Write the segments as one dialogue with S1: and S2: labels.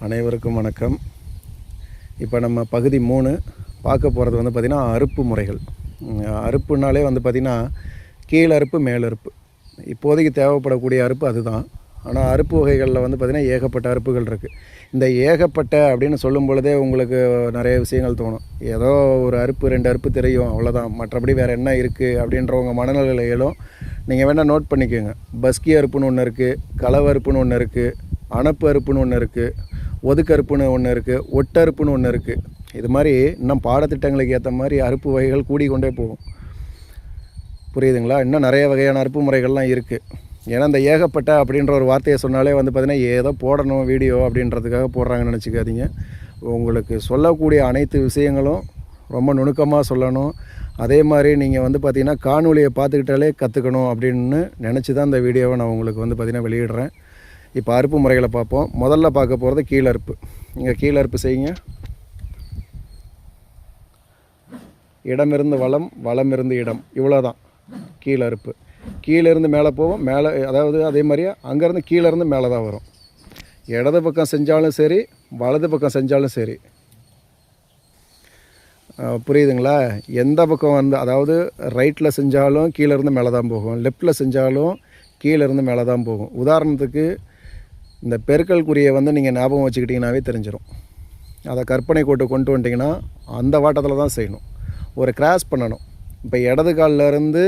S1: அனைவருக்கும் வணக்கம். இப்போ நம்ம பகுதி 3 பார்க்க போகிறது வந்து பார்த்திங்கன்னா அறுப்பு முறைகள். அறுப்புனாலே வந்து பார்த்திங்கன்னா கீழ் அறுப்பு மேல் அறுப்பு. இப்போதைக்கு தேவைப்படக்கூடிய அறுப்பு அதுதான். ஆனால் அறுப்பு வகைகளில் வந்து பார்த்திங்கன்னா ஏகப்பட்ட அறுப்புகள் இருக்குது. இந்த ஏகப்பட்ட அப்படின்னு சொல்லும் பொழுதே உங்களுக்கு நிறைய விஷயங்கள் தோணும். ஏதோ ஒரு அறுப்பு 2 அறுப்பு தெரியும் அவ்வளோதான், மற்றபடி வேறு என்ன இருக்குது அப்படின்றவங்க மனநிலையிலும் நீங்கள் வேணால் நோட் பண்ணிக்கோங்க. பஸ்கி அறுப்புன்னு ஒன்று இருக்குது, களவு அறுப்புன்னு ஒன்று இருக்குது, அணப்பு அறுப்புன்னு ஒன்று இருக்குது, ஒதுக்கறுப்புன்னு ஒன்று இருக்குது, ஒட்டறுப்புன்னு ஒன்று இருக்குது. இது மாதிரி இன்னும் பாடத்திட்டங்களுக்கு ஏற்ற மாதிரி அறுப்பு வகைகள் கூடிக்கொண்டே போகும். புரியுதுங்களா? இன்னும் நிறைய வகையான அறுப்பு முறைகள்லாம் இருக்குது. ஏன்னா இந்த ஏகப்பட்ட அப்படின்ற ஒரு வார்த்தையை சொன்னாலே வந்து பார்த்திங்கன்னா ஏதோ போடணும் வீடியோ அப்படின்றதுக்காக போடுறாங்கன்னு நினச்சிக்காதீங்க. உங்களுக்கு சொல்லக்கூடிய அனைத்து விஷயங்களும் ரொம்ப நுணுக்கமாக சொல்லணும். அதே மாதிரி நீங்கள் வந்து பார்த்திங்கன்னா காணொலியை பார்த்துக்கிட்டாலே கற்றுக்கணும் அப்படின்னு நினச்சி தான் இந்த வீடியோவை நான் உங்களுக்கு வந்து பார்த்திங்கன்னா வெளியிடுறேன். இப்போ அறுப்பு முறைகளை பார்ப்போம். முதல்ல பார்க்க போகிறது கீழறுப்பு. நீங்கள் கீழறுப்பு செய்யுங்க. இடமிருந்து வளம், வளமிருந்து இடம், இவ்வளோ தான் கீழறுப்பு. கீழேருந்து மேலே போவோம், மேலே அதாவது அதே மாதிரியே அங்கேருந்து கீழேருந்து மேலே தான் வரும். இடது பக்கம் செஞ்சாலும் சரி, வலது பக்கம் செஞ்சாலும் சரி. புரியுதுங்களா? எந்த பக்கம் வந்து அதாவது ரைட்டில் செஞ்சாலும் கீழேருந்து மேலே தான் போகும், லெஃப்டில் செஞ்சாலும் கீழேருந்து மேலே தான் போகும். உதாரணத்துக்கு இந்த பெருக்கல் குறியை வந்து நீங்கள் ஞாபகம் வச்சுக்கிட்டிங்கனாவே தெரிஞ்சிடும். அதை கற்பனை கோட்டு கொண்டு வந்துட்டிங்கன்னா அந்த வாட்டத்தில் தான் செய்யணும். ஒரு கிராஸ் பண்ணணும். இப்போ இடது காலிலேருந்து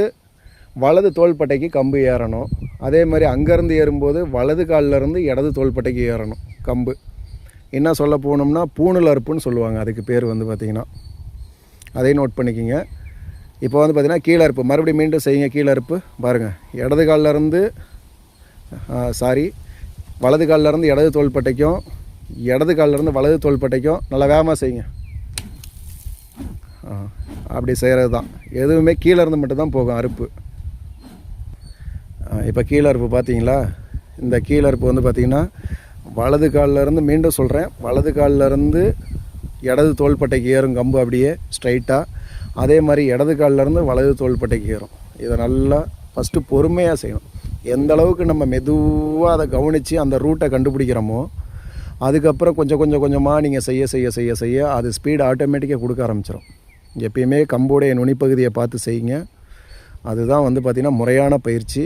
S1: வலது தோள்பட்டைக்கு கம்பு ஏறணும். அதே மாதிரி அங்கேருந்து ஏறும்போது வலது காலிலேருந்து இடது தோள்பட்டைக்கு ஏறணும் கம்பு. என்ன சொல்ல போகணும்னா பூணல் அறுப்புன்னு சொல்லுவாங்க. அதுக்கு பேர் வந்து பார்த்திங்கன்னா அதையும் நோட் பண்ணிக்கிங்க. இப்போ வந்து பார்த்திங்கன்னா கீழறுப்பு மறுபடியும் மீண்டும் செய்யுங்க. கீழறுப்பு பாருங்கள். இடது காலிலேருந்து வலது காலிலேருந்து இடது தோள்பட்டைக்கும், இடது காலிலேருந்து வலது தோள்பட்டைக்கும் நல்லா வேகமாக செய்யுங்க. அப்படி செய்கிறது தான். எதுவுமே கீழேருந்து மட்டும்தான் போகும் அறுப்பு. இப்போ கீழறுப்பு பார்த்தீங்களா? இந்த கீழறுப்பு வந்து பார்த்திங்கன்னா வலது காலிலேருந்து மீண்டும் சொல்கிறேன், வலது காலிலேருந்து இடது தோள்பட்டைக்கு ஏறும் கம்பு அப்படியே ஸ்ட்ரைட்டாக. அதே மாதிரி இடது காலிலேருந்து வலது தோள்பட்டைக்கு ஏறும். இதை நல்லா ஃபஸ்ட்டு பொறுமையாக செய்யணும். எந்த அளவுக்கு நம்ம மெதுவாக அதை கவனித்து அந்த ரூட்டை கண்டுபிடிக்கிறோமோ அதுக்கப்புறம் கொஞ்சம் கொஞ்சமாக நீங்கள் செய்ய அது ஸ்பீடு ஆட்டோமேட்டிக்காக கொடுக்க ஆரம்பிச்சிடும். எப்பயுமே கம்போடைய நுனிப்பகுதியை பார்த்து செய்யுங்க. அதுதான் வந்து பார்த்திங்கன்னா முறையான பயிற்சி.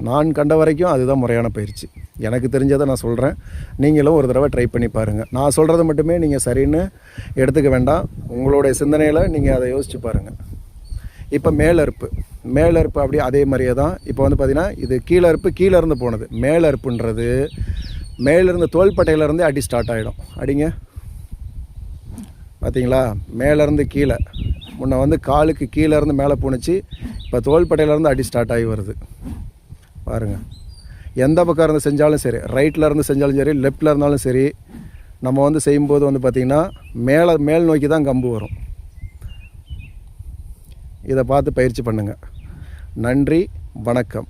S1: நான் கண்ட வரைக்கும் அதுதான் முறையான பயிற்சி. எனக்கு தெரிஞ்சதை நான் சொல்கிறேன். நீங்களும் ஒரு தடவை ட்ரை பண்ணி பாருங்கள். நான் சொல்கிறது மட்டுமே நீங்கள் சரின்னு எடுத்துக்க வேண்டாம். உங்களுடைய சிந்தனையில் நீங்கள் அதை யோசித்து பாருங்கள். இப்போ மேலறுப்பு அப்படியே அதே மாதிரியே தான். இப்போ வந்து பார்த்திங்கன்னா இது கீழறுப்பு, கீழேருந்து போனது. மேலறுப்புன்றது மேலேருந்து தோள்பட்டையிலேருந்தே அடி ஸ்டார்ட் ஆகிடும். அடிங்க. பார்த்தீங்களா? மேலேருந்து கீழே, முன்ன வந்து காலுக்கு கீழேருந்து மேலே போணுச்சு, இப்போ தோள்பட்டையிலேருந்து அடி ஸ்டார்ட் ஆகி வருது பாருங்கள். எந்த பக்கம் இருந்து செஞ்சாலும் சரி, ரைட்டில் இருந்து செஞ்சாலும் சரி, லெஃப்டில் இருந்தாலும் சரி, நம்ம வந்து செய்யும்போது வந்து பார்த்திங்கன்னா மேல் நோக்கி தான் கம்பு வரும். இதை பார்த்து பயிற்சி பண்ணுங்கள். நன்றி, வணக்கம்.